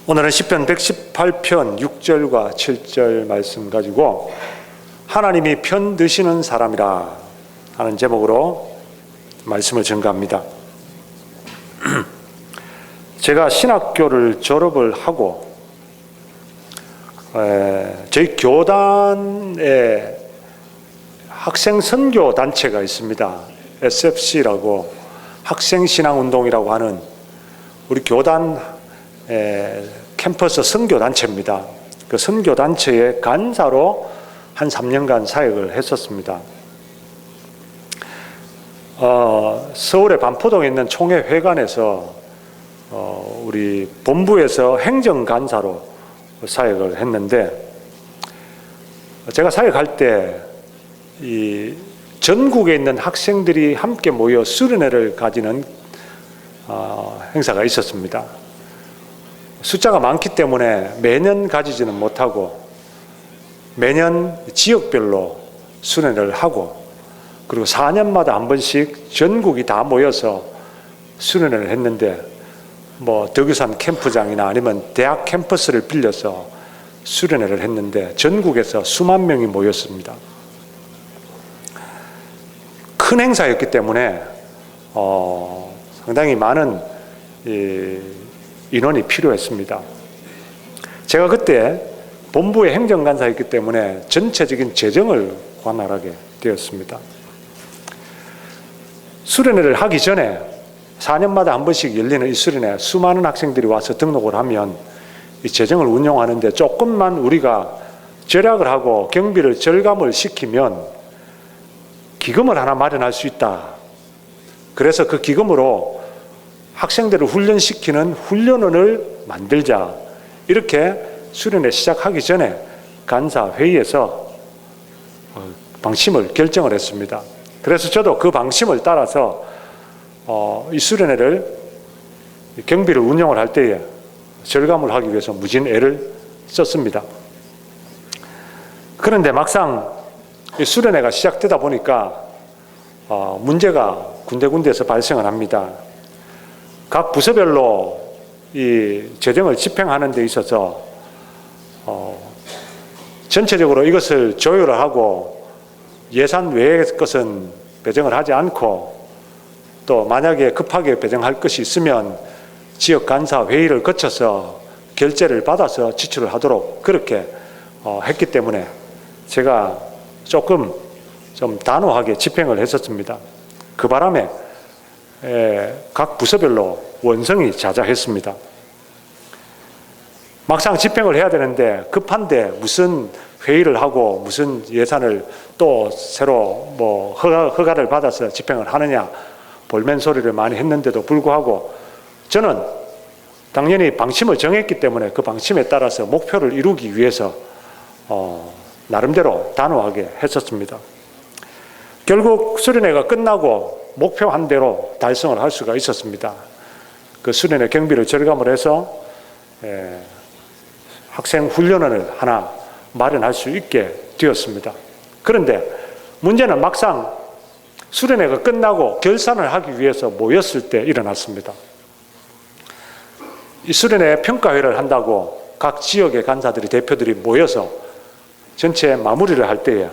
오늘은 시편 118편 6절과 7절 말씀 가지고 하나님이 편 드시는 사람이라 하는 제목으로 말씀을 전가합니다. 제가 신학교를 졸업을 하고 저희 교단에 학생 선교 단체가 있습니다. SFC라고 학생신앙운동이라고 하는 우리 교단 캠퍼스 선교단체입니다. 그 선교단체의 간사로 한 3년간 사역을 했었습니다. 서울의 반포동에 있는 총회회관에서 우리 본부에서 행정간사로 사역을 했는데, 제가 사역할 때 이 전국에 있는 학생들이 함께 모여 수련회를 가지는 행사가 있었습니다. 숫자가 많기 때문에 매년 가지지는 못하고 매년 지역별로 수련회를 하고, 그리고 4년마다 한 번씩 전국이 다 모여서 수련회를 했는데, 덕유산 캠프장이나 아니면 대학 캠퍼스를 빌려서 수련회를 했는데 전국에서 수만 명이 모였습니다. 큰 행사였기 때문에 상당히 많은 인원이 필요했습니다. 제가 그때 본부의 행정간사였기 때문에 전체적인 재정을 관할하게 되었습니다. 수련회를 하기 전에 4년마다 한 번씩 열리는 이 수련회, 수많은 학생들이 와서 등록을 하면 이 재정을 운영하는데 조금만 우리가 절약을 하고 경비를 절감을 시키면 기금을 하나 마련할 수 있다. 그래서 그 기금으로 학생들을 훈련시키는 훈련원을 만들자. 이렇게 수련회 시작하기 전에 간사 회의에서 방침을 결정을 했습니다. 그래서 저도 그 방침을 따라서 이 수련회를 경비를 운영을 할 때에 절감을 하기 위해서 무진 애를 썼습니다. 그런데 막상 이 수련회가 시작되다 보니까 문제가 군데군데에서 발생을 합니다. 각 부서별로 이 재정을 집행하는 데 있어서 전체적으로 이것을 조율을 하고 예산 외의 것은 배정을 하지 않고, 또 만약에 급하게 배정할 것이 있으면 지역 간사 회의를 거쳐서 결재를 받아서 지출을 하도록 그렇게 했기 때문에 제가 조금 좀 단호하게 집행을 했었습니다. 그 바람에 각 부서별로 원성이 자자했습니다. 막상 집행을 해야 되는데 급한데 무슨 회의를 하고 무슨 예산을 또 새로 허가를 받아서 집행을 하느냐 볼멘 소리를 많이 했는데도 불구하고 저는 당연히 방침을 정했기 때문에 그 방침에 따라서 목표를 이루기 위해서 나름대로 단호하게 했었습니다. 결국 수련회가 끝나고 목표한 대로 달성을 할 수가 있었습니다. 그 수련회 경비를 절감을 해서 학생 훈련원을 하나 마련할 수 있게 되었습니다. 그런데 문제는 막상 수련회가 끝나고 결산을 하기 위해서 모였을 때 일어났습니다. 이 수련회 평가회를 한다고 각 지역의 간사들이 대표들이 모여서 전체 마무리를 할 때에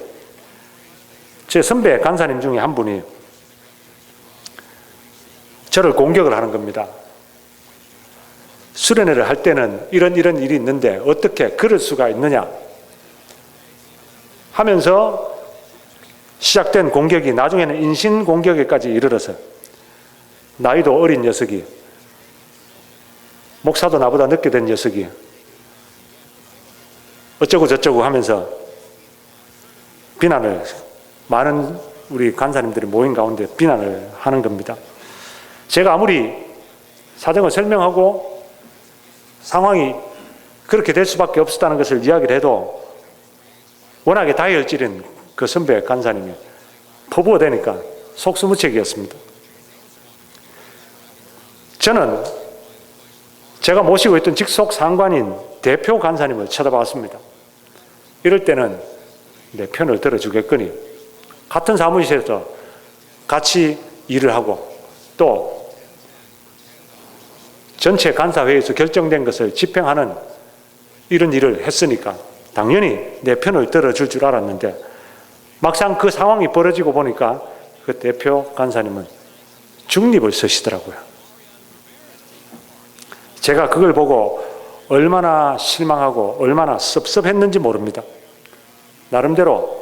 제 선배 간사님 중에 한 분이 저를 공격을 하는 겁니다. 수련회를 할 때는 이런 일이 있는데 어떻게 그럴 수가 있느냐 하면서 시작된 공격이 나중에는 인신 공격에까지 이르러서 나이도 어린 녀석이, 목사도 나보다 늦게 된 녀석이 어쩌고 저쩌고 하면서 비난을, 많은 우리 간사님들이 모인 가운데 비난을 하는 겁니다. 제가 아무리 사정을 설명하고 상황이 그렇게 될 수밖에 없었다는 것을 이야기를 해도 워낙에 다혈질인 그 선배 간사님이 포부가 되니까 속수무책이었습니다. 저는 제가 모시고 있던 직속 상관인 대표 간사님을 쳐다봤습니다. 이럴 때는 내 편을 들어주겠거니 같은 사무실에서 같이 일을 하고 또 전체 간사회의에서 결정된 것을 집행하는 이런 일을 했으니까 당연히 내 편을 들어줄 줄 알았는데 막상 그 상황이 벌어지고 보니까 그 대표 간사님은 중립을 서시더라고요. 제가 그걸 보고 얼마나 실망하고 얼마나 섭섭했는지 모릅니다. 나름대로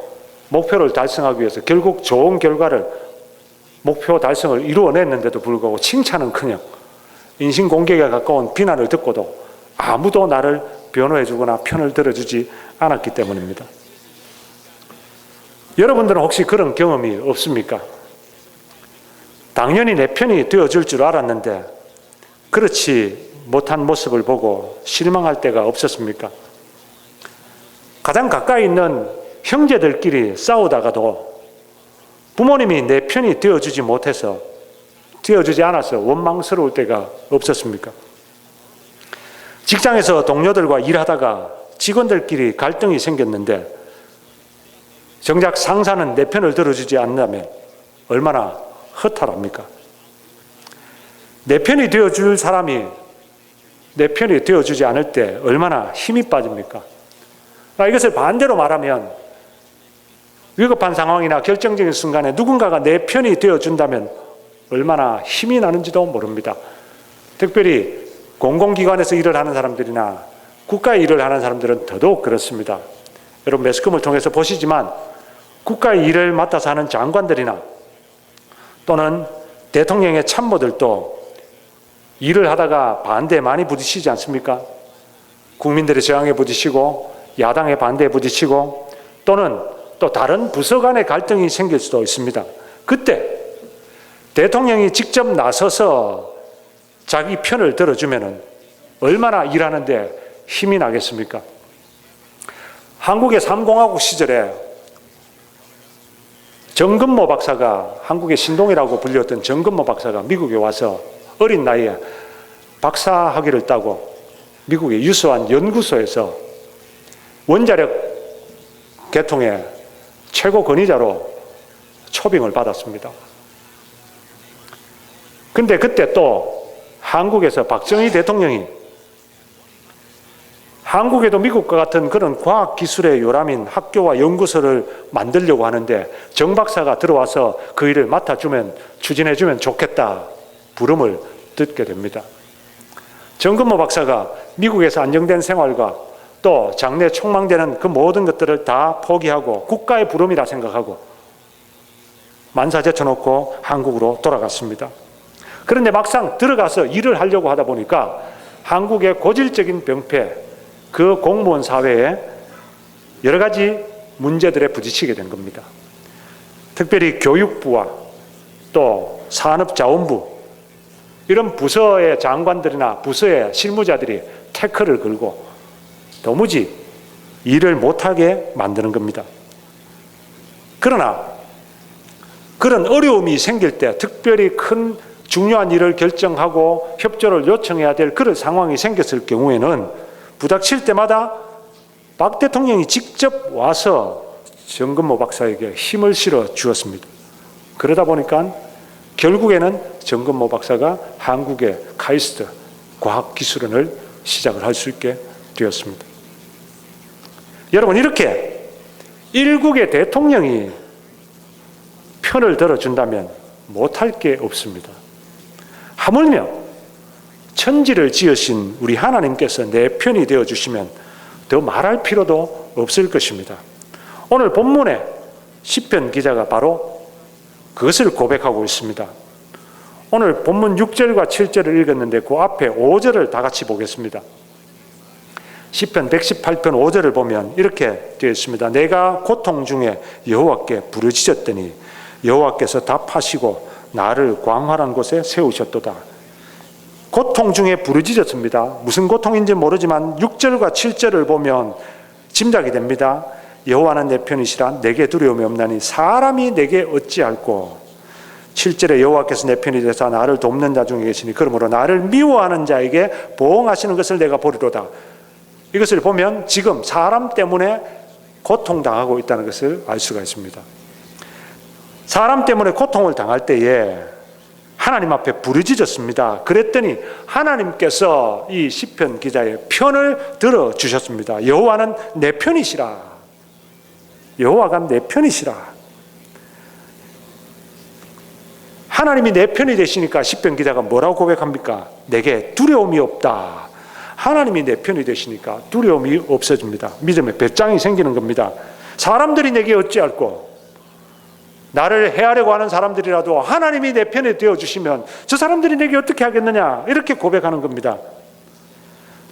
목표를 달성하기 위해서 결국 좋은 결과를 목표 달성을 이루어냈는데도 불구하고 칭찬은커녕 인신공격에 가까운 비난을 듣고도 아무도 나를 변호해주거나 편을 들어주지 않았기 때문입니다. 여러분들은 혹시 그런 경험이 없습니까? 당연히 내 편이 되어줄 줄 알았는데 그렇지 못한 모습을 보고 실망할 때가 없었습니까? 가장 가까이 있는 형제들끼리 싸우다가도 부모님이 내 편이 되어주지 않아서 원망스러울 때가 없었습니까? 직장에서 동료들과 일하다가 직원들끼리 갈등이 생겼는데 정작 상사는 내 편을 들어주지 않는다면 얼마나 허탈합니까? 내 편이 되어줄 사람이 내 편이 되어주지 않을 때 얼마나 힘이 빠집니까? 이것을 반대로 말하면 위급한 상황이나 결정적인 순간에 누군가가 내 편이 되어준다면 얼마나 힘이 나는지도 모릅니다. 특별히 공공기관에서 일을 하는 사람들이나 국가의 일을 하는 사람들은 더더욱 그렇습니다. 여러분 매스컴을 통해서 보시지만 국가의 일을 맡아서 하는 장관들이나 또는 대통령의 참모들도 일을 하다가 반대에 많이 부딪히지 않습니까? 국민들의 저항에 부딪히고 야당의 반대에 부딪히고 또는 또 다른 부서 간의 갈등이 생길 수도 있습니다. 그때 대통령이 직접 나서서 자기 편을 들어주면 얼마나 일하는데 힘이 나겠습니까? 한국의 3공화국 시절에 정근모 박사가, 한국의 신동이라고 불렸던 정근모 박사가 미국에 와서 어린 나이에 박사 학위를 따고 미국의 유수한 연구소에서 원자력 개통의 최고 권위자로 초빙을 받았습니다. 근데 그때 또 한국에서 박정희 대통령이 한국에도 미국과 같은 그런 과학기술의 요람인 학교와 연구소를 만들려고 하는데 정 박사가 들어와서 그 일을 맡아주면, 추진해주면 좋겠다 부름을 듣게 됩니다. 정근모 박사가 미국에서 안정된 생활과 또 장래 촉망되는 그 모든 것들을 다 포기하고 국가의 부름이라 생각하고 만사 제쳐놓고 한국으로 돌아갔습니다. 그런데 막상 들어가서 일을 하려고 하다 보니까 한국의 고질적인 병폐, 그 공무원 사회에 여러 가지 문제들에 부딪히게 된 겁니다. 특별히 교육부와 또 산업자원부 이런 부서의 장관들이나 부서의 실무자들이 태클을 걸고 도무지 일을 못하게 만드는 겁니다. 그러나 그런 어려움이 생길 때 특별히 큰 중요한 일을 결정하고 협조를 요청해야 될 그런 상황이 생겼을 경우에는 부닥칠 때마다 박 대통령이 직접 와서 정근모 박사에게 힘을 실어 주었습니다. 그러다 보니까 결국에는 정근모 박사가 한국의 카이스트 과학기술원을 시작을 할 수 있게 되었습니다. 여러분, 이렇게 일국의 대통령이 편을 들어준다면 못할 게 없습니다. 하물며 천지를 지으신 우리 하나님께서 내 편이 되어주시면 더 말할 필요도 없을 것입니다. 오늘 본문에 시편 기자가 바로 그것을 고백하고 있습니다. 오늘 본문 6절과 7절을 읽었는데 그 앞에 5절을 다 같이 보겠습니다. 시편 118편 5절을 보면 이렇게 되어 있습니다. 내가 고통 중에 여호와께 부르짖었더니 여호와께서 답하시고 나를 광활한 곳에 세우셨도다. 고통 중에 부르짖었습니다. 무슨 고통인지 모르지만 6절과 7절을 보면 짐작이 됩니다. 여호와는 내 편이시라 내게 두려움이 없나니 사람이 내게 어찌할꼬. 7절에 여호와께서 내 편이 되사 나를 돕는 자 중에 계시니 그러므로 나를 미워하는 자에게 보응하시는 것을 내가 보리로다. 이것을 보면 지금 사람 때문에 고통당하고 있다는 것을 알 수가 있습니다. 사람 때문에 고통을 당할 때에 하나님 앞에 부르짖었습니다. 그랬더니 하나님께서 이 시편 기자의 편을 들어주셨습니다. 여호와는 내 편이시라. 여호와가 내 편이시라. 하나님이 내 편이 되시니까 시편 기자가 뭐라고 고백합니까? 내게 두려움이 없다. 하나님이 내 편이 되시니까 두려움이 없어집니다. 믿음의 배짱이 생기는 겁니다. 사람들이 내게 어찌할꼬? 나를 해하려고 하는 사람들이라도 하나님이 내 편에 되어주시면 저 사람들이 내게 어떻게 하겠느냐, 이렇게 고백하는 겁니다.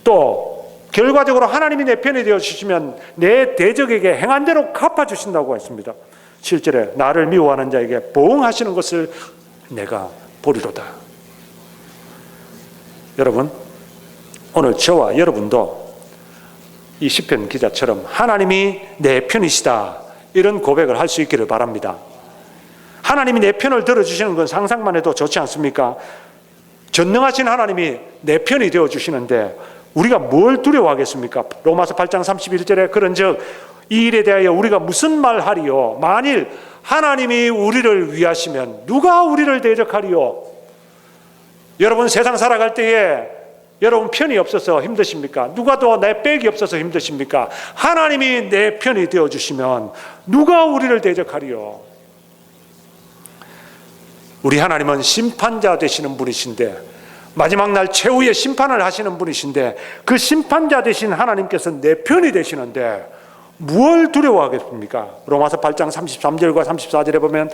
또 결과적으로 하나님이 내 편에 되어주시면 내 대적에게 행한 대로 갚아주신다고 했습니다. 7절에 나를 미워하는 자에게 보응하시는 것을 내가 보리로다. 여러분, 오늘 저와 여러분도 이 시편 기자처럼 하나님이 내 편이시다, 이런 고백을 할 수 있기를 바랍니다. 하나님이 내 편을 들어주시는 건 상상만 해도 좋지 않습니까? 전능하신 하나님이 내 편이 되어주시는데 우리가 뭘 두려워하겠습니까? 로마서 8장 31절에 그런즉 이 일에 대하여 우리가 무슨 말하리요? 만일 하나님이 우리를 위하시면 누가 우리를 대적하리요? 여러분, 세상 살아갈 때에 여러분 편이 없어서 힘드십니까? 누가 더 내 백이 없어서 힘드십니까? 하나님이 내 편이 되어주시면 누가 우리를 대적하리요? 우리 하나님은 심판자 되시는 분이신데, 마지막 날 최후의 심판을 하시는 분이신데, 그 심판자 되신 하나님께서 내 편이 되시는데 무엇을 두려워하겠습니까? 로마서 8장 33절과 34절에 보면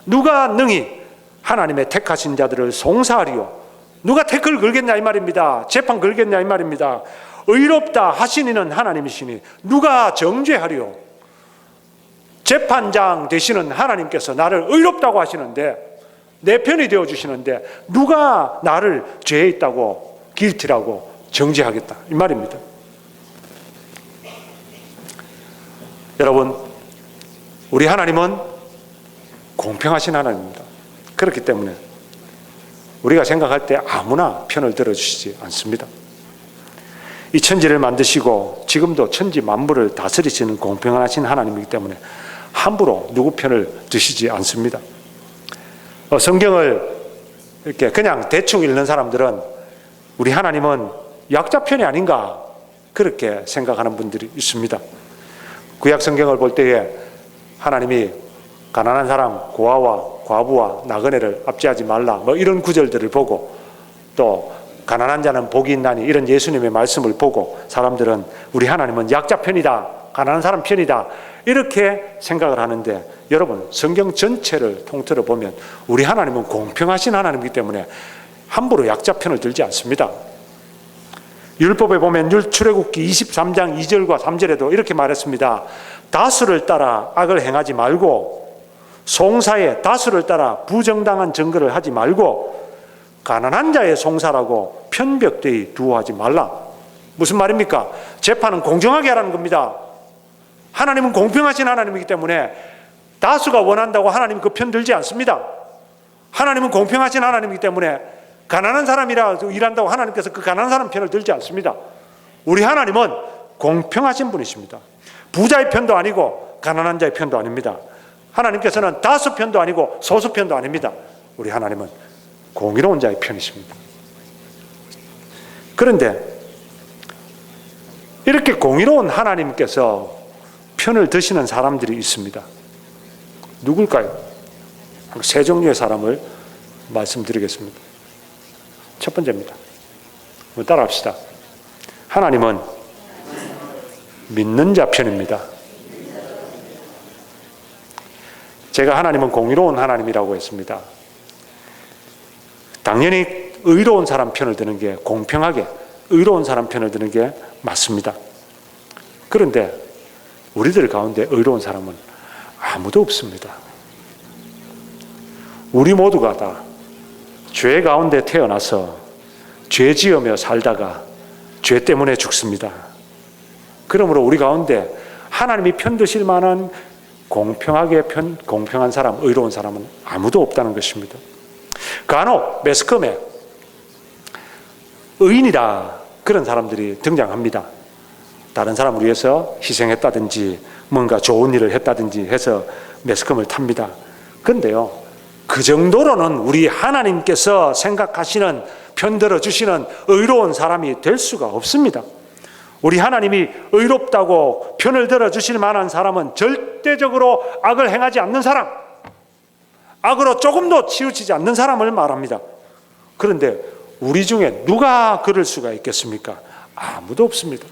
누가 능히 하나님의 택하신 자들을 송사하리요? 누가 태클 걸겠냐 이 말입니다. 재판 걸겠냐 이 말입니다. 의롭다 하시니는 하나님이시니 누가 정죄하리요? 재판장 되시는 하나님께서 나를 의롭다고 하시는데, 내 편이 되어주시는데 누가 나를 죄에 있다고 길티라고 정죄하겠다 이 말입니다. 여러분, 우리 하나님은 공평하신 하나님입니다. 그렇기 때문에 우리가 생각할 때 아무나 편을 들어주시지 않습니다. 이 천지를 만드시고 지금도 천지 만물을 다스리시는 공평하신 하나님이기 때문에 함부로 누구 편을 드시지 않습니다. 성경을 이렇게 그냥 대충 읽는 사람들은 우리 하나님은 약자 편이 아닌가, 그렇게 생각하는 분들이 있습니다. 구약 성경을 볼 때에 하나님이 가난한 사람, 고아와 과부와 나그네를 압제하지 말라, 뭐 이런 구절들을 보고, 또 가난한 자는 복이 있나니, 이런 예수님의 말씀을 보고 사람들은 우리 하나님은 약자 편이다, 가난한 사람 편이다, 이렇게 생각을 하는데, 여러분, 성경 전체를 통틀어 보면 우리 하나님은 공평하신 하나님이기 때문에 함부로 약자 편을 들지 않습니다. 율법에 보면 출애굽기 23장 2절과 3절에도 이렇게 말했습니다. 다수를 따라 악을 행하지 말고, 송사에 다수를 따라 부정당한 증거를 하지 말고, 가난한 자의 송사라고 편벽되이 두어하지 말라. 무슨 말입니까? 재판은 공정하게 하라는 겁니다. 하나님은 공평하신 하나님이기 때문에 다수가 원한다고 하나님은 그 편 들지 않습니다. 하나님은 공평하신 하나님이기 때문에 가난한 사람이라 일한다고 하나님께서 그 가난한 사람 편을 들지 않습니다. 우리 하나님은 공평하신 분이십니다. 부자의 편도 아니고 가난한 자의 편도 아닙니다. 하나님께서는 다수 편도 아니고 소수 편도 아닙니다. 우리 하나님은 공의로운 자의 편이십니다. 그런데 이렇게 공의로운 하나님께서 편을 드시는 사람들이 있습니다. 누굴까요? 세 종류의 사람을 말씀드리겠습니다. 첫 번째입니다. 따라합시다. 하나님은 믿는 자 편입니다. 제가 하나님은 공의로운 하나님이라고 했습니다. 당연히 의로운 사람 편을 드는 게, 공평하게 의로운 사람 편을 드는 게 맞습니다. 그런데 우리들 가운데 의로운 사람은 아무도 없습니다. 우리 모두가 다 죄 가운데 태어나서 죄 지으며 살다가 죄 때문에 죽습니다. 그러므로 우리 가운데 하나님이 편드실 만한 공평한 사람, 의로운 사람은 아무도 없다는 것입니다. 간혹 매스컴에 의인이다 그런 사람들이 등장합니다. 다른 사람을 위해서 희생했다든지 뭔가 좋은 일을 했다든지 해서 매스컴을 탑니다. 그런데요, 그 정도로는 우리 하나님께서 생각하시는, 편들어 주시는 의로운 사람이 될 수가 없습니다. 우리 하나님이 의롭다고 편을 들어주실 만한 사람은 절대적으로 악을 행하지 않는 사람, 악으로 조금도 치우치지 않는 사람을 말합니다. 그런데 우리 중에 누가 그럴 수가 있겠습니까? 아무도 없습니다.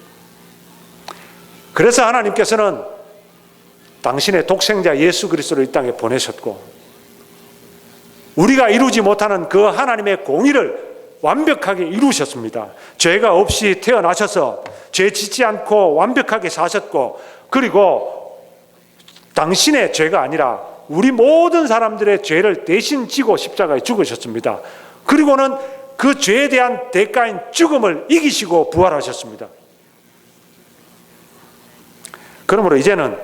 그래서 하나님께서는 당신의 독생자 예수 그리스도를 이 땅에 보내셨고, 우리가 이루지 못하는 그 하나님의 공의를 완벽하게 이루셨습니다. 죄가 없이 태어나셔서 죄 짓지 않고 완벽하게 사셨고, 그리고 당신의 죄가 아니라 우리 모든 사람들의 죄를 대신 지고 십자가에 죽으셨습니다. 그리고는 그 죄에 대한 대가인 죽음을 이기시고 부활하셨습니다. 그러므로 이제는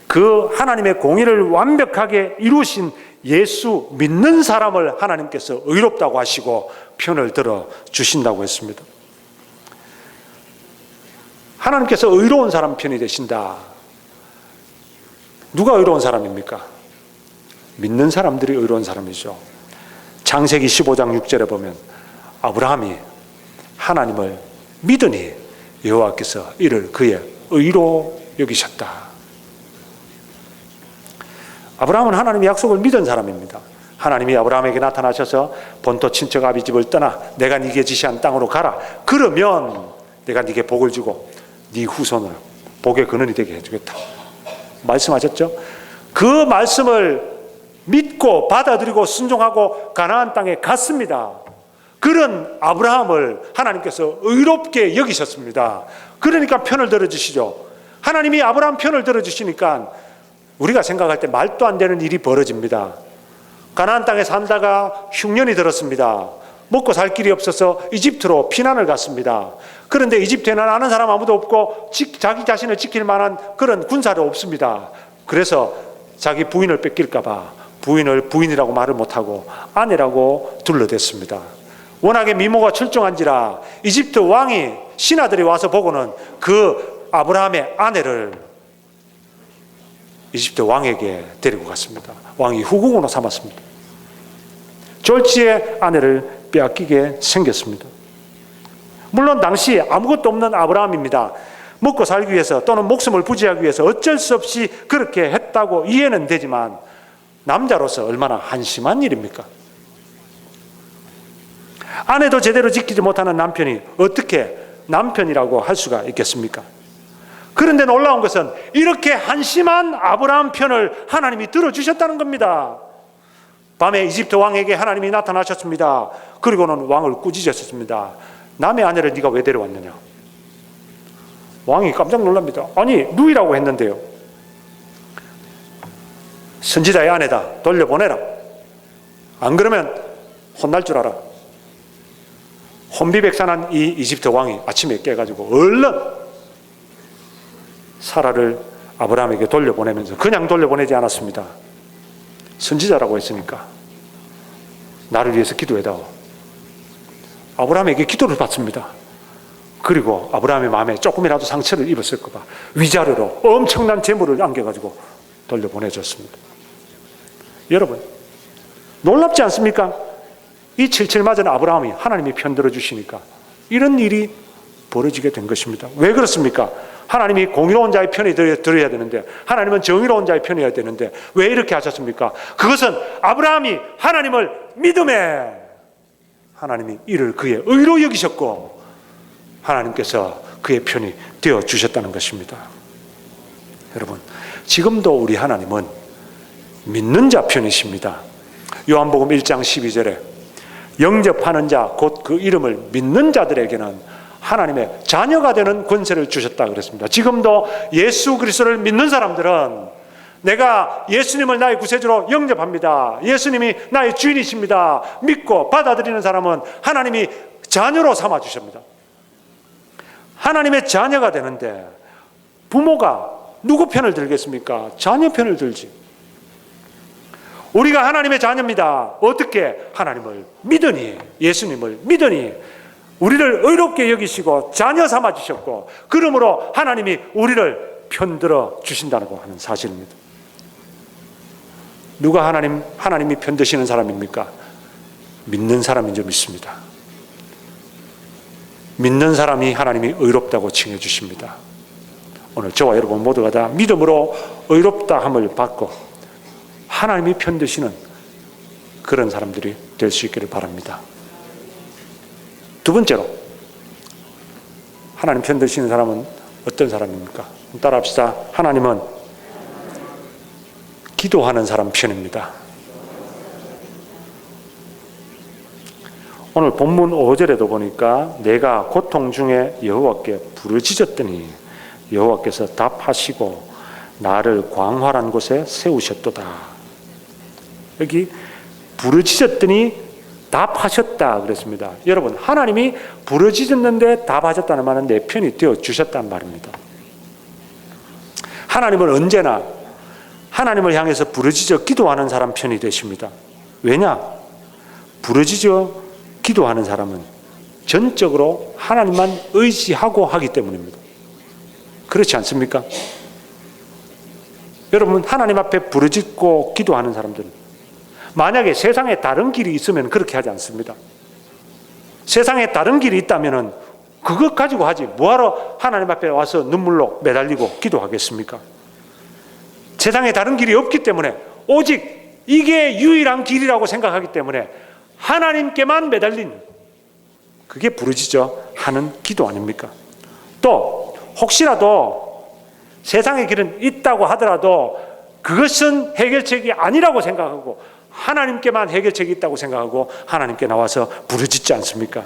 그 하나님의 공의를 완벽하게 이루신 예수 믿는 사람을 하나님께서 의롭다고 하시고 편을 들어 주신다고 했습니다. 하나님께서 의로운 사람 편이 되신다. 누가 의로운 사람입니까? 믿는 사람들이 의로운 사람이죠. 창세기 15장 6절에 보면 아브라함이 하나님을 믿으니 여호와께서 이를 그의 의로 여기셨다. 아브라함은 하나님의 약속을 믿은 사람입니다. 하나님이 아브라함에게 나타나셔서 본토 친척 아비 집을 떠나 내가 네게 지시한 땅으로 가라. 그러면 내가 네게 복을 주고 네 후손을 복의 근원이 되게 해주겠다. 말씀하셨죠? 그 말씀을 믿고 받아들이고 순종하고 가나안 땅에 갔습니다. 그런 아브라함을 하나님께서 의롭게 여기셨습니다. 그러니까 편을 들어주시죠. 하나님이 아브라함 편을 들어주시니까 우리가 생각할 때 말도 안 되는 일이 벌어집니다. 가나안 땅에 살다가 흉년이 들었습니다. 먹고 살 길이 없어서 이집트로 피난을 갔습니다. 그런데 이집트에는 아는 사람 아무도 없고 자기 자신을 지킬 만한 그런 군사도 없습니다. 그래서 자기 부인을 뺏길까 봐 부인을 부인이라고 말을 못하고 아내라고 둘러댔습니다. 워낙에 미모가 출중한지라 이집트 왕이 신하들이 와서 보고는 그 아브라함의 아내를 이집트 왕에게 데리고 갔습니다. 왕이 후궁으로 삼았습니다. 졸지에 아내를 빼앗기게 생겼습니다. 물론 당시 아무것도 없는 아브라함입니다. 먹고 살기 위해서 또는 목숨을 부지하기 위해서 어쩔 수 없이 그렇게 했다고 이해는 되지만 남자로서 얼마나 한심한 일입니까? 아내도 제대로 지키지 못하는 남편이 어떻게 남편이라고 할 수가 있겠습니까? 그런데 놀라운 것은 이렇게 한심한 아브라함 편을 하나님이 들어주셨다는 겁니다. 밤에 이집트 왕에게 하나님이 나타나셨습니다. 그리고는 왕을 꾸짖으셨습니다. 남의 아내를 네가 왜 데려왔느냐? 왕이 깜짝 놀랍니다. 아니 누이라고 했는데요. 선지자의 아내다. 돌려보내라. 안 그러면 혼날 줄 알아. 혼비백산한 이 이집트 왕이 아침에 깨가지고 얼른 사라를 아브라함에게 돌려보내면서 그냥 돌려보내지 않았습니다. 선지자라고 했으니까 나를 위해서 기도해다오. 아브라함에게 기도를 받습니다. 그리고 아브라함의 마음에 조금이라도 상처를 입었을까 봐 위자료로 엄청난 재물을 안겨가지고 돌려보내줬습니다. 여러분 놀랍지 않습니까? 이 칠칠 맞은 아브라함이 하나님이 편들어 주시니까 이런 일이 벌어지게 된 것입니다. 왜 그렇습니까? 하나님이 공의로운 자의 편이 들어야 되는데 하나님은 정의로운 자의 편이어야 되는데 왜 이렇게 하셨습니까? 그것은 아브라함이 하나님을 믿음에 하나님이 이를 그의 의로 여기셨고 하나님께서 그의 편이 되어주셨다는 것입니다. 여러분 지금도 우리 하나님은 믿는 자 편이십니다. 요한복음 1장 12절에 영접하는 자 곧 그 이름을 믿는 자들에게는 하나님의 자녀가 되는 권세를 주셨다 그랬습니다. 지금도 예수 그리스도를 믿는 사람들은 내가 예수님을 나의 구세주로 영접합니다. 예수님이 나의 주인이십니다. 믿고 받아들이는 사람은 하나님이 자녀로 삼아주십니다. 하나님의 자녀가 되는데 부모가 누구 편을 들겠습니까? 자녀 편을 들지. 우리가 하나님의 자녀입니다. 어떻게? 하나님을 믿으니, 예수님을 믿으니 우리를 의롭게 여기시고 자녀 삼아주셨고 그러므로 하나님이 우리를 편들어 주신다고 하는 사실입니다. 누가 하나님이 편드시는 사람입니까? 믿는 사람인 줄 믿습니다. 믿는 사람이 하나님이 의롭다고 칭해 주십니다. 오늘 저와 여러분 모두가 다 믿음으로 의롭다 함을 받고 하나님이 편드시는 그런 사람들이 될 수 있기를 바랍니다. 두 번째로, 하나님 편드시는 사람은 어떤 사람입니까? 따라합시다. 하나님은 기도하는 사람 편입니다. 오늘 본문 5절에도 보니까 내가 고통 중에 여호와께 부르짖었더니 여호와께서 답하시고 나를 광활한 곳에 세우셨도다. 여기 부르짖었더니 답하셨다 그랬습니다. 여러분, 하나님이 부르짖었는데 답하셨다는 말은 내 편이 되어 주셨단 말입니다. 하나님은 언제나 하나님을 향해서 부르짖어 기도하는 사람 편이 되십니다. 왜냐? 부르짖어 기도하는 사람은 전적으로 하나님만 의지하고 하기 때문입니다. 그렇지 않습니까? 여러분, 하나님 앞에 부르짖고 기도하는 사람들은 만약에 세상에 다른 길이 있으면 그렇게 하지 않습니다. 세상에 다른 길이 있다면 그것 가지고 하지 뭐하러 하나님 앞에 와서 눈물로 매달리고 기도하겠습니까? 세상에 다른 길이 없기 때문에 오직 이게 유일한 길이라고 생각하기 때문에 하나님께만 매달린, 그게 부르짖어 하는 기도 아닙니까? 또 혹시라도 세상의 길은 있다고 하더라도 그것은 해결책이 아니라고 생각하고 하나님께만 해결책이 있다고 생각하고 하나님께 나와서 부르짖지 않습니까?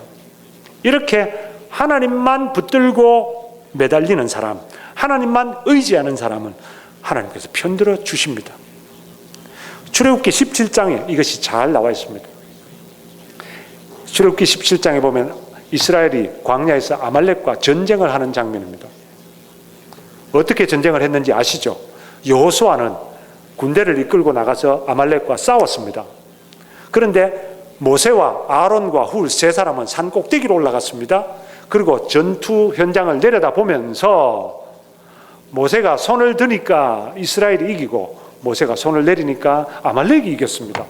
이렇게 하나님만 붙들고 매달리는 사람, 하나님만 의지하는 사람은 하나님께서 편들어 주십니다. 출애굽기 17장에 이것이 잘 나와 있습니다. 출애굽기 17장에 보면 이스라엘이 광야에서 아말렉과 전쟁을 하는 장면입니다. 어떻게 전쟁을 했는지 아시죠? 여호수아는 군대를 이끌고 나가서 아말렉과 싸웠습니다. 그런데 모세와 아론과 훌 세 사람은 산 꼭대기로 올라갔습니다. 그리고 전투 현장을 내려다보면서 모세가 손을 드니까 이스라엘이 이기고 모세가 손을 내리니까 아말렉이 이겼습니다.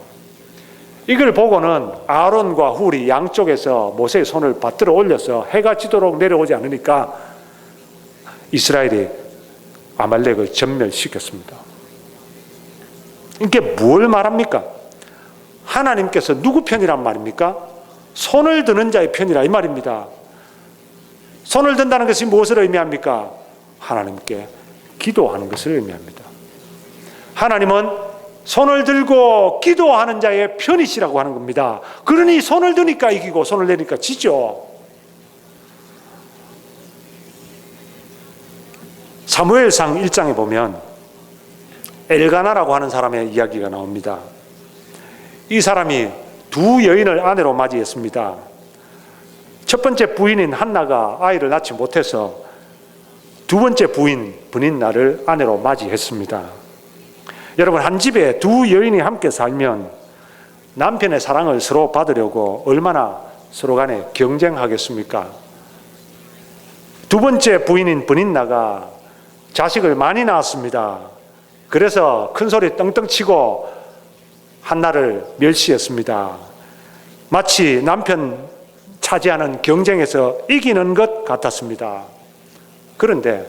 이걸 보고는 아론과 훌이 양쪽에서 모세의 손을 받들어 올려서 해가 지도록 내려오지 않으니까 이스라엘이 아말렉을 전멸시켰습니다. 이게 뭘 말합니까? 하나님께서 누구 편이란 말입니까? 손을 드는 자의 편이라 이 말입니다. 손을 든다는 것이 무엇을 의미합니까? 하나님께 기도하는 것을 의미합니다. 하나님은 손을 들고 기도하는 자의 편이시라고 하는 겁니다. 그러니 손을 드니까 이기고 손을 내니까 지죠. 사무엘상 1장에 보면 엘가나라고 하는 사람의 이야기가 나옵니다. 이 사람이 두 여인을 아내로 맞이했습니다. 첫 번째 부인인 한나가 아이를 낳지 못해서 두 번째 부인 브닌나를 아내로 맞이했습니다. 여러분, 한 집에 두 여인이 함께 살면 남편의 사랑을 서로 받으려고 얼마나 서로 간에 경쟁하겠습니까? 두 번째 부인인 브닌나가 자식을 많이 낳았습니다. 그래서 큰 소리 떵떵 치고 한나를 멸시했습니다. 마치 남편 차지하는 경쟁에서 이기는 것 같았습니다. 그런데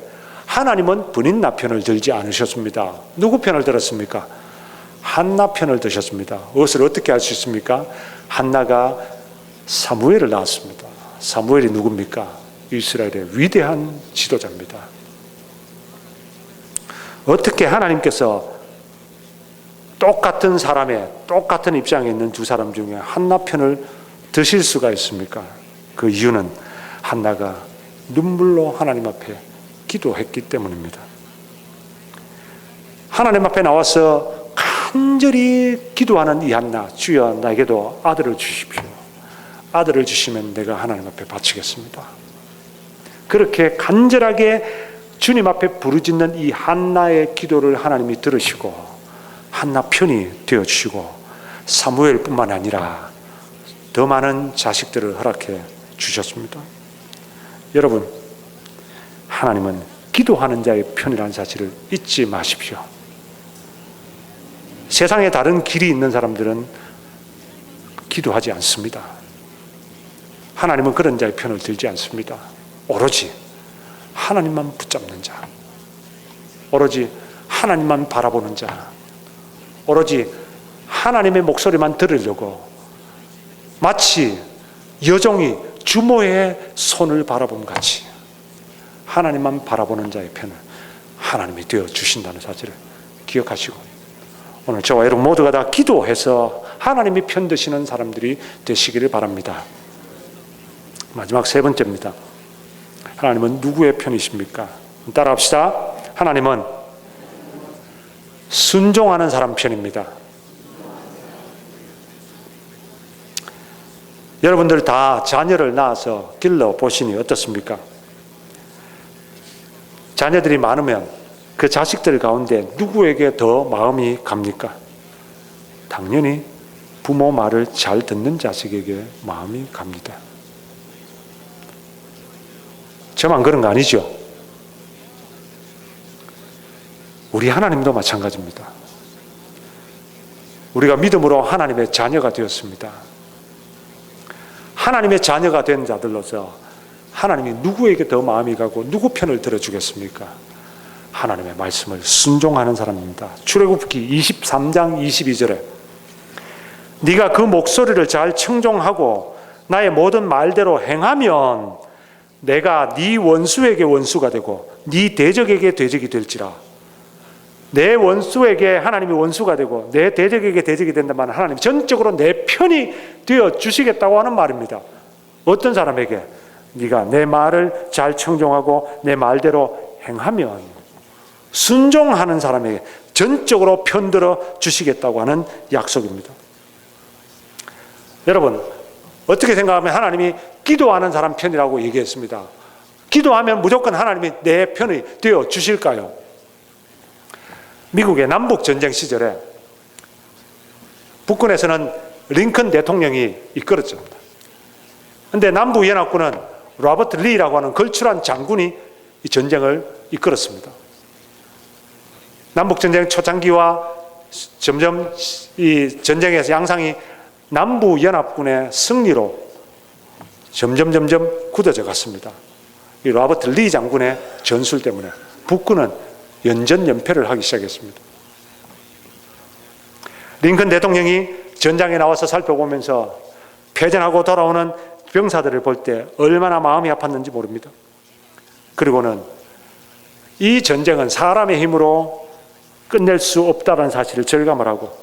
하나님은 브닌나 편을 들지 않으셨습니다. 누구 편을 들었습니까? 한나 편을 드셨습니다. 그것을 어떻게 알 수 있습니까? 한나가 사무엘을 낳았습니다. 사무엘이 누굽니까? 이스라엘의 위대한 지도자입니다. 어떻게 하나님께서 똑같은 사람의 똑같은 입장에 있는 두 사람 중에 한나 편을 드실 수가 있습니까? 그 이유는 한나가 눈물로 하나님 앞에 기도했기 때문입니다. 하나님 앞에 나와서 간절히 기도하는 이 한나, 주여 나에게도 아들을 주십시오. 아들을 주시면 내가 하나님 앞에 바치겠습니다. 그렇게 간절하게 주님 앞에 부르짖는 이 한나의 기도를 하나님이 들으시고 한나 편이 되어주시고 사무엘뿐만 아니라 더 많은 자식들을 허락해 주셨습니다. 여러분, 하나님은 기도하는 자의 편이라는 사실을 잊지 마십시오. 세상에 다른 길이 있는 사람들은 기도하지 않습니다. 하나님은 그런 자의 편을 들지 않습니다. 오로지 하나님만 붙잡는 자, 오로지 하나님만 바라보는 자, 오로지 하나님의 목소리만 들으려고 마치 여종이 주모의 손을 바라봄 같이 하나님만 바라보는 자의 편을 하나님이 되어주신다는 사실을 기억하시고, 오늘 저와 여러분 모두가 다 기도해서 하나님이 편드시는 사람들이 되시기를 바랍니다. 마지막 세 번째입니다. 하나님은 누구의 편이십니까? 따라합시다. 하나님은 순종하는 사람 편입니다. 여러분들 다 자녀를 낳아서 길러보시니 어떻습니까? 자녀들이 많으면 그 자식들 가운데 누구에게 더 마음이 갑니까? 당연히 부모 말을 잘 듣는 자식에게 마음이 갑니다. 저만 그런 거 아니죠? 우리 하나님도 마찬가지입니다. 우리가 믿음으로 하나님의 자녀가 되었습니다. 하나님의 자녀가 된 자들로서 하나님이 누구에게 더 마음이 가고 누구 편을 들어주겠습니까? 하나님의 말씀을 순종하는 사람입니다. 출애굽기 23장 22절에 네가 그 목소리를 잘 청종하고 나의 모든 말대로 행하면 내가 네 원수에게 원수가 되고 네 대적에게 대적이 될지라. 내 원수에게 하나님이 원수가 되고 내 대적에게 대적이 된다면 하나님 전적으로 내 편이 되어 주시겠다고 하는 말입니다. 어떤 사람에게? 네가 내 말을 잘 청종하고 내 말대로 행하면, 순종하는 사람에게 전적으로 편들어 주시겠다고 하는 약속입니다. 여러분, 어떻게 생각하면 하나님이 기도하는 사람 편이라고 얘기했습니다. 기도하면 무조건 하나님이 내 편이 되어 주실까요? 미국의 남북전쟁 시절에 북군에서는 링컨 대통령이 이끌었죠. 그런데 남부연합군은 로버트 리라고 하는 걸출한 장군이 이 전쟁을 이끌었습니다. 남북전쟁 초창기와 점점 이 전쟁에서 양상이 남부연합군의 승리로 점점 굳어져 갔습니다. 이 로버트 리 장군의 전술 때문에 북군은 연전연패를 하기 시작했습니다. 링컨 대통령이 전장에 나와서 살펴보면서 패전하고 돌아오는 병사들을 볼 때 얼마나 마음이 아팠는지 모릅니다. 그리고는 이 전쟁은 사람의 힘으로 끝낼 수 없다는 사실을 절감을 하고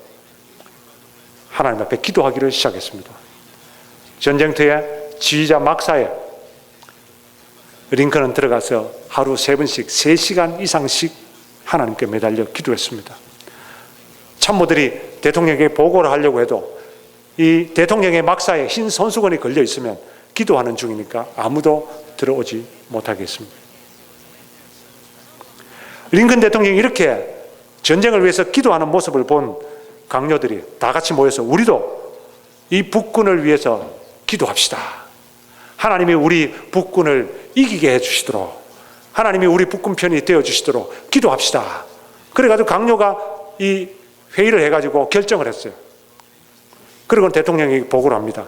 하나님 앞에 기도하기를 시작했습니다. 전쟁터에 지휘자 막사에 링컨은 들어가서 하루 3번씩 3시간 이상씩 하나님께 매달려 기도했습니다. 참모들이 대통령에게 보고를 하려고 해도 이 대통령의 막사에 흰 손수건이 걸려 있으면 기도하는 중이니까 아무도 들어오지 못하게 했습니다. 링컨 대통령이 이렇게 전쟁을 위해서 기도하는 모습을 본 강요들이 다 같이 모여서 우리도 이 북군을 위해서 기도합시다. 하나님이 우리 북군을 이기게 해주시도록, 하나님이 우리 북군 편이 되어주시도록 기도합시다. 그래가지고 강요가 이 회의를 해가지고 결정을 했어요. 그리고 대통령이 보고를 합니다.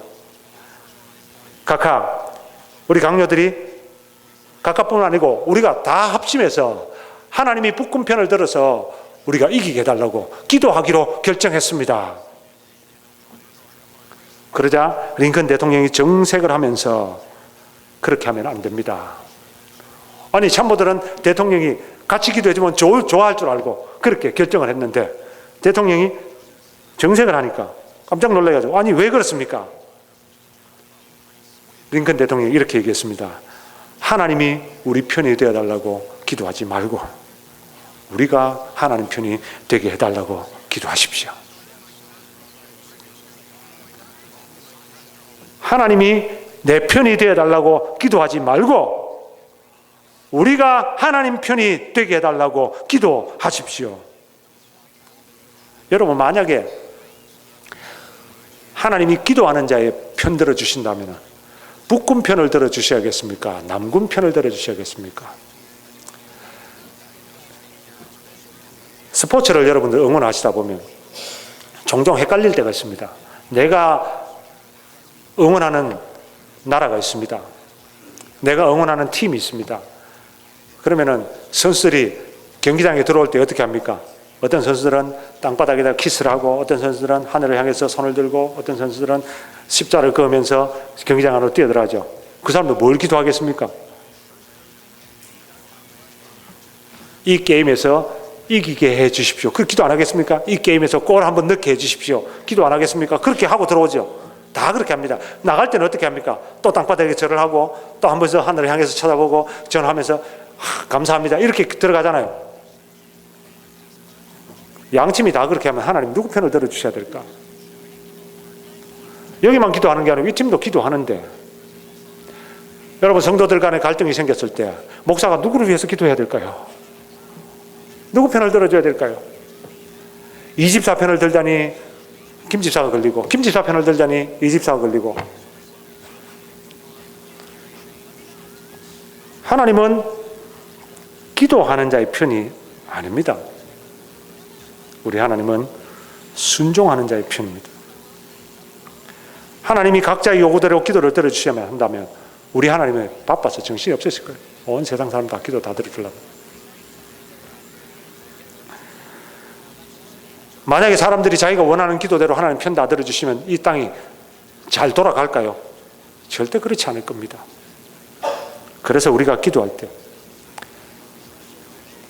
각하, 우리 강요들이 각하뿐만 아니고 우리가 다 합심해서 하나님이 북군 편을 들어서 우리가 이기게 해달라고 기도하기로 결정했습니다. 그러자 링컨 대통령이 정색을 하면서 그렇게 하면 안 됩니다. 아니, 참모들은 대통령이 같이 기도해주면 좋아할 줄 알고 그렇게 결정을 했는데 대통령이 정색을 하니까 깜짝 놀라가지고, 아니 왜 그렇습니까? 링컨 대통령이 이렇게 얘기했습니다. 하나님이 우리 편이 되어달라고 기도하지 말고 우리가 하나님 편이 되게 해달라고 기도하십시오. 하나님이 내 편이 되어달라고 기도하지 말고 우리가 하나님 편이 되게 해달라고 기도하십시오. 여러분, 만약에 하나님이 기도하는 자의 편 들어주신다면 북군 편을 들어주셔야겠습니까? 남군 편을 들어주셔야겠습니까? 스포츠를 여러분들 응원하시다 보면 종종 헷갈릴 때가 있습니다. 내가 응원하는 나라가 있습니다. 내가 응원하는 팀이 있습니다. 그러면은 선수들이 경기장에 들어올 때 어떻게 합니까? 어떤 선수들은 땅바닥에다 키스를 하고, 어떤 선수들은 하늘을 향해서 손을 들고, 어떤 선수들은 십자를 그으면서 경기장 안으로 뛰어들어가죠. 그 사람들 뭘 기도하겠습니까? 이 게임에서 이기게 해 주십시오. 그 기도 안 하겠습니까? 이 게임에서 골 한번 넣게 해 주십시오. 기도 안 하겠습니까? 그렇게 하고 들어오죠. 다 그렇게 합니다. 나갈 때는 어떻게 합니까? 또 땅바닥에 절을 하고, 또 한 번 더 하늘을 향해서 쳐다보고, 전하면서 감사합니다. 이렇게 들어가잖아요. 양팀이 다 그렇게 하면 하나님 누구 편을 들어주셔야 될까? 여기만 기도하는 게 아니고 이 팀도 기도하는데, 여러분 성도들 간에 갈등이 생겼을 때 목사가 누구를 위해서 기도해야 될까요? 누구 편을 들어줘야 될까요? 이 집사 편을 들자니 김 집사가 걸리고, 김 집사 편을 들자니 이 집사가 걸리고. 하나님은 기도하는 자의 편이 아닙니다. 우리 하나님은 순종하는 자의 편입니다. 하나님이 각자의 요구대로 기도를 들어주셔야 한다면 우리 하나님은 바빠서 정신이 없으실 거예요. 온 세상 사람 다 기도 다 들어주려고. 만약에 사람들이 자기가 원하는 기도대로 하나님 편 다 들어주시면 이 땅이 잘 돌아갈까요? 절대 그렇지 않을 겁니다. 그래서 우리가 기도할 때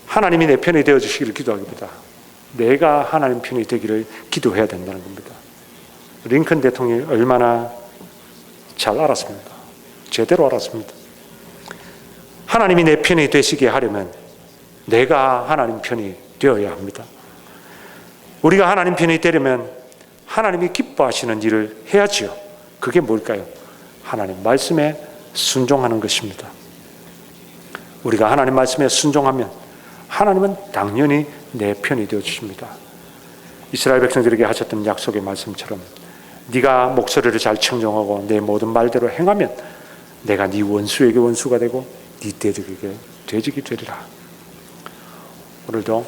하나님이 내 편이 되어주시기를 기도하기보다 내가 하나님 편이 되기를 기도해야 된다는 겁니다. 링컨 대통령이 얼마나 잘 알았습니다. 제대로 알았습니다. 하나님이 내 편이 되시게 하려면 내가 하나님 편이 되어야 합니다. 우리가 하나님 편이 되려면 하나님이 기뻐하시는 일을 해야지요. 그게 뭘까요? 하나님 말씀에 순종하는 것입니다. 우리가 하나님 말씀에 순종하면 하나님은 당연히 내 편이 되어주십니다. 이스라엘 백성들에게 하셨던 약속의 말씀처럼 네가 목소리를 잘 청종하고 내 모든 말대로 행하면 내가 네 원수에게 원수가 되고 네 대적에게 대적이 되리라. 오늘도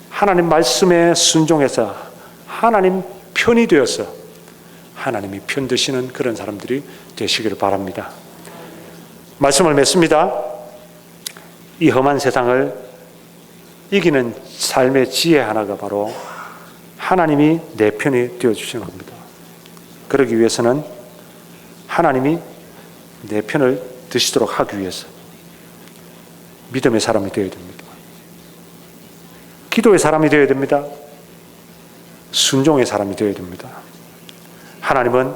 하나님 말씀에 순종해서 하나님 편이 되어서 하나님이 편드시는 그런 사람들이 되시기를 바랍니다. 말씀을 맺습니다. 이 험한 세상을 이기는 삶의 지혜 하나가 바로 하나님이 내 편이 되어주시는 겁니다. 그러기 위해서는 하나님이 내 편을 드시도록 하기 위해서 믿음의 사람이 되어야 됩니다. 기도의 사람이 되어야 됩니다. 순종의 사람이 되어야 됩니다. 하나님은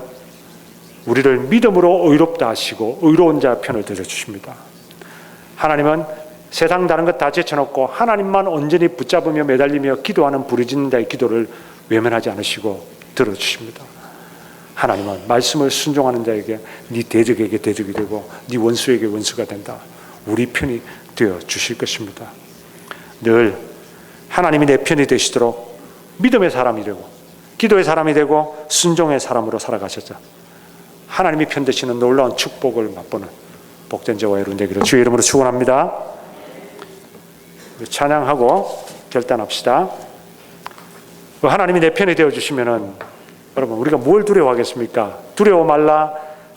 우리를 믿음으로 의롭다 하시고 의로운 자 편을 들어주십니다. 하나님은 세상 다른 것 다 제쳐놓고 하나님만 온전히 붙잡으며 매달리며 기도하는 부르짖는 자의 기도를 외면하지 않으시고 들어주십니다. 하나님은 말씀을 순종하는 자에게 네 대적에게 대적이 되고 네 원수에게 원수가 된다. 우리 편이 되어 주실 것입니다. 늘 하나님이 내 편이 되시도록 믿음의 사람이 되고 기도의 사람이 되고 순종의 사람으로 살아가셨죠. 하나님이 편드시는 놀라운 축복을 맛보는 복된 저와 여러분 되기를 주의 이름으로 축원합니다. 찬양하고 결단합시다. 하나님이 내 편이 되어주시면은 여러분 우리가 뭘 두려워하겠습니까? 두려워 말라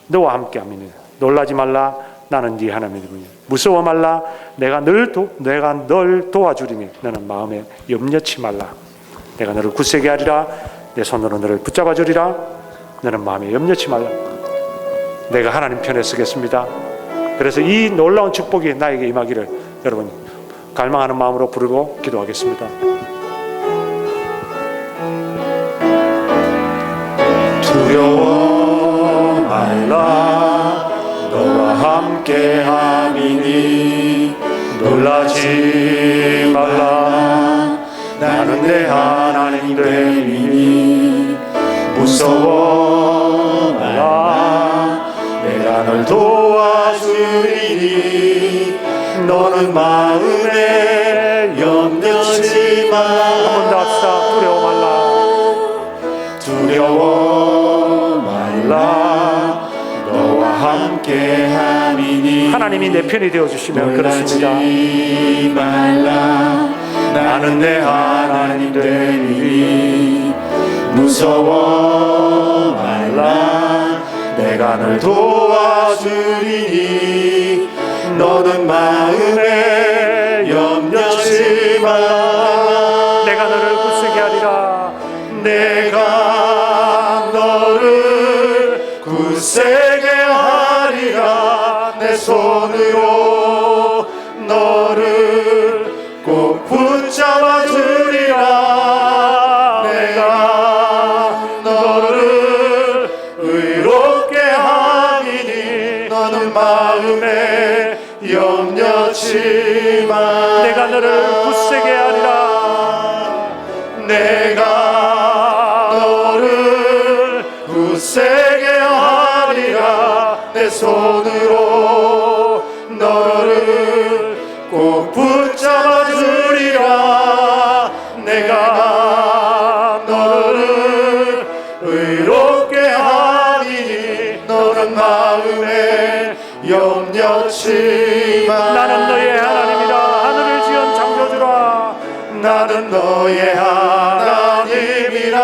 너와 함께함이니 놀라지 말라 나는 네 하나님이니 무서워 말라 내가 널 도와주리니 너는 마음에 염려치 말라. 내가 너를 굳세게 하리라 내 손으로 너를 붙잡아 주리라 너는 마음에 염려치 말라. 내가 하나님 편에 서겠습니다. 그래서 이 놀라운 축복이 나에게 임하기를 여러분 갈망하는 마음으로 부르고 기도하겠습니다. 두려워 말라 너와 함께함이니 놀라지 말라 나는 내 하나님 됨이니 무서워 말라 내가 널 도와주리니 너는 마음에 염려치 말라. 한 번 더 합시다. 두려워 말라 너와 함께함이니 하나님이 내 편이 되어주시면 그렇습니다. 말라 나는 내 하나님 되니 무서워 말라. 내가 널 도와주리니 너는 마음에 염려치 말라. 내가 너를 굳세게 하리라. 내가 너를 굳세게 하리라. 내 손으로 너를 꼭 붙잡아 주리라. 내가 너를 의롭게 하리니 너는 마음에 염려치 마. 내가 너를 굳세게 하리라. 내가 너를 굳세게 하리라. 내 손으로 너를 꼭 붙잡아 주리라. 내가 너를 의롭게 하리니 너는 마음에 염려치 마. 나는 너의 하나님이라. 하늘을 지은 창조주라. 나는 너의 하나님이라.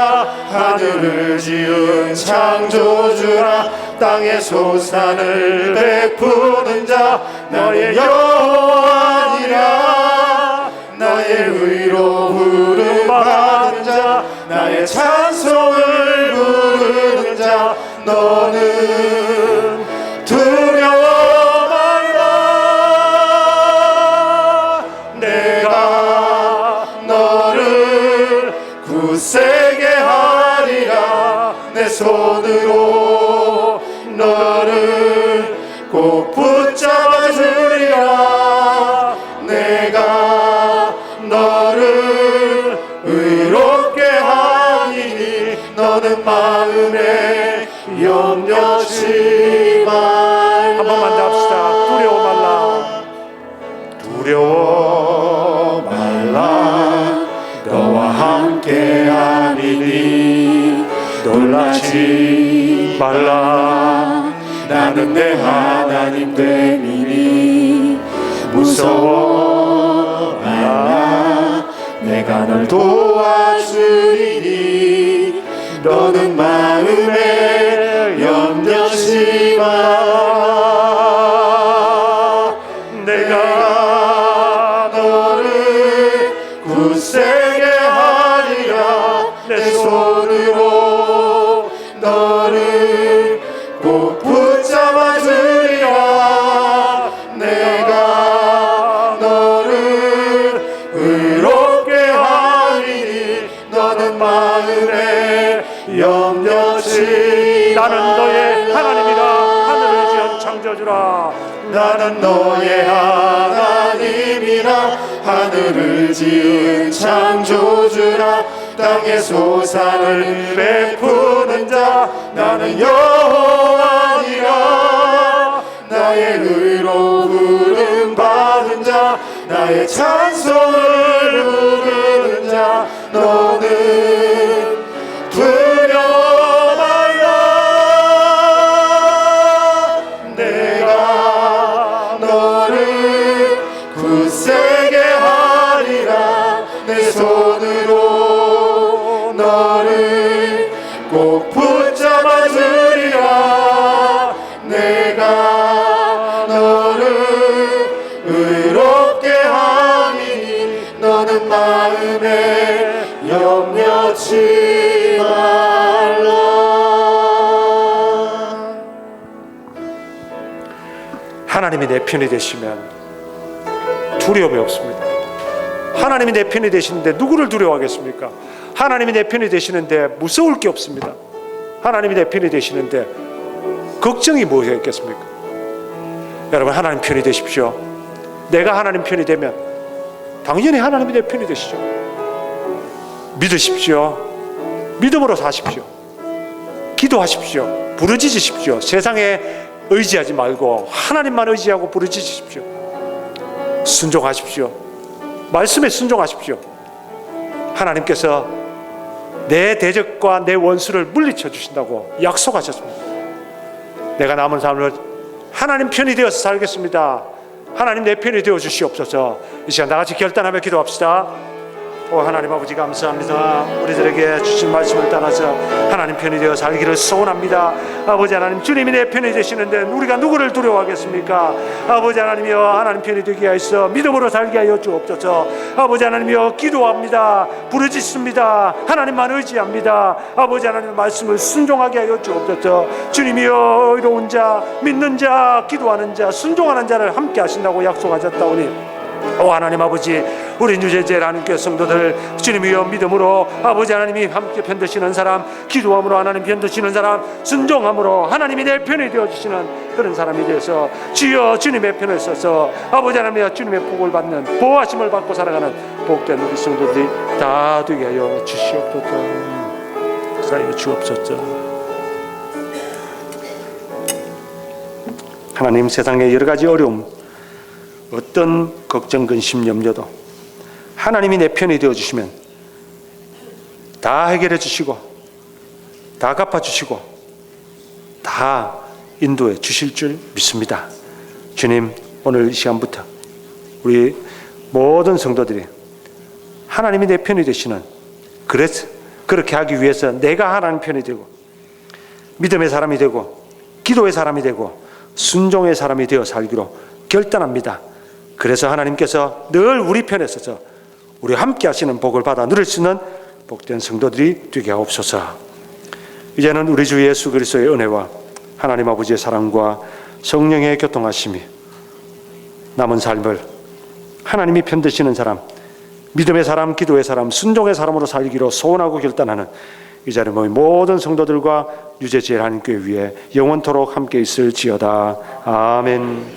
하늘을 지은 창조주라. 땅의 소산을 베푸는 자 너의 여호와니라. 나의 의로 부름 받은 자 나의 찬송을 부르는 자 너는 두려워 말라. 내가 너를 굳세게 하리라. 내 손으로 너를 꼭 붙잡아 주리라. 내가 너를 의롭게 하리니 너는 마음에 염려치 말라. 한 번만 더 합시다. 두려워 말라. 두려워 말라. 너와 함께 하리니 놀라지 말라. 나는 내 하나님 됨이니 무서워 말라. 내가 널 도와주리니 너는 마음에 염려치 말라. 내가 너를 굳세게 하리라. 내 손으로 너를 꼭 붙잡아 주리라. 내가 너를 의롭게 하리니 너는 마음에 염려치 나는 너의 하나님이라. 하늘을 지은 창조주라. 나는 너의 하나님이라. 하늘을 지은 창조주라. 땅의 소산을 베푸는 자 나는 여호와니라. 나의 의로 부름 받은 자 나의 찬송을 부르는 자 너는 두려워 말라. 내가 너를 굳세게 하리라. 내 손으로 너를 꼭 붙잡아 주리라. 내가 너를 의롭게 하니 너는 마음에 염려치 말라. 하나님이 내 편이 되시면 두려움이 없습니다. 하나님이 내 편이 되시는데 누구를 두려워하겠습니까? 하나님이 내 편이 되시는데 무서울 게 없습니다. 하나님이 내 편이 되시는데 걱정이 무엇이 있겠습니까? 여러분, 하나님 편이 되십시오. 내가 하나님 편이 되면 당연히 하나님이 내 편이 되시죠. 믿으십시오. 믿음으로 사십시오. 기도하십시오. 부르짖으십시오. 세상에 의지하지 말고 하나님만 의지하고 부르짖으십시오. 순종하십시오. 말씀에 순종하십시오. 하나님께서 내 대적과 내 원수를 물리쳐 주신다고 약속하셨습니다. 내가 남은 삶을 하나님 편이 되어서 살겠습니다. 하나님 내 편이 되어 주시옵소서. 이 시간 나같이 결단하며 기도합시다. 하나님 아버지 감사합니다. 우리들에게 주신 말씀을 따라서 하나님 편이 되어 살기를 소원합니다. 아버지 하나님, 주님이 내 편이 되시는데 우리가 누구를 두려워하겠습니까? 아버지 하나님이여, 하나님 편이 되게 하여 믿음으로 살게 하여 주옵소서. 아버지 하나님이여, 기도합니다. 부르짖습니다. 하나님만 의지합니다. 아버지 하나님의 말씀을 순종하게 하여 주옵소서. 주님이여, 의로운 자, 믿는 자, 기도하는 자, 순종하는 자를 함께 하신다고 약속하셨다오니 하나님 아버지, 우리 유재재 하나님께 성도들 주님이여 믿음으로 아버지 하나님이 함께 편드시는 사람, 기도함으로 하나님 편드시는 사람, 순종함으로 하나님이 내 편이 되어주시는 그런 사람이 되어서 주여 주님의 편을 서서 아버지 하나님의 주님의 복을 받는, 보호하심을 받고 살아가는 복된 우리 성도들이 다 되게 하여 주시옵소서. 사여 주옵소서. 하나님, 세상의 여러 가지 어려움, 어떤 걱정, 근심, 염려도 하나님이 내 편이 되어주시면 다 해결해 주시고 다 갚아주시고 다 인도해 주실 줄 믿습니다. 주님, 오늘 이 시간부터 우리 모든 성도들이 하나님이 내 편이 되시는, 그래서 그렇게 하기 위해서 내가 하나님 편이 되고 믿음의 사람이 되고 기도의 사람이 되고 순종의 사람이 되어 살기로 결단합니다. 그래서 하나님께서 늘 우리 편에 서서 우리 함께 하시는 복을 받아 누릴 수 있는 복된 성도들이 되게 하옵소서. 이제는 우리 주 예수 그리스도의 은혜와 하나님 아버지의 사랑과 성령의 교통하심이 남은 삶을 하나님이 편드시는 사람, 믿음의 사람, 기도의 사람, 순종의 사람으로 살기로 소원하고 결단하는 이 자리에 모인 모든 성도들과 유재지엘 하나님께 위해 영원토록 함께 있을지어다. 아멘.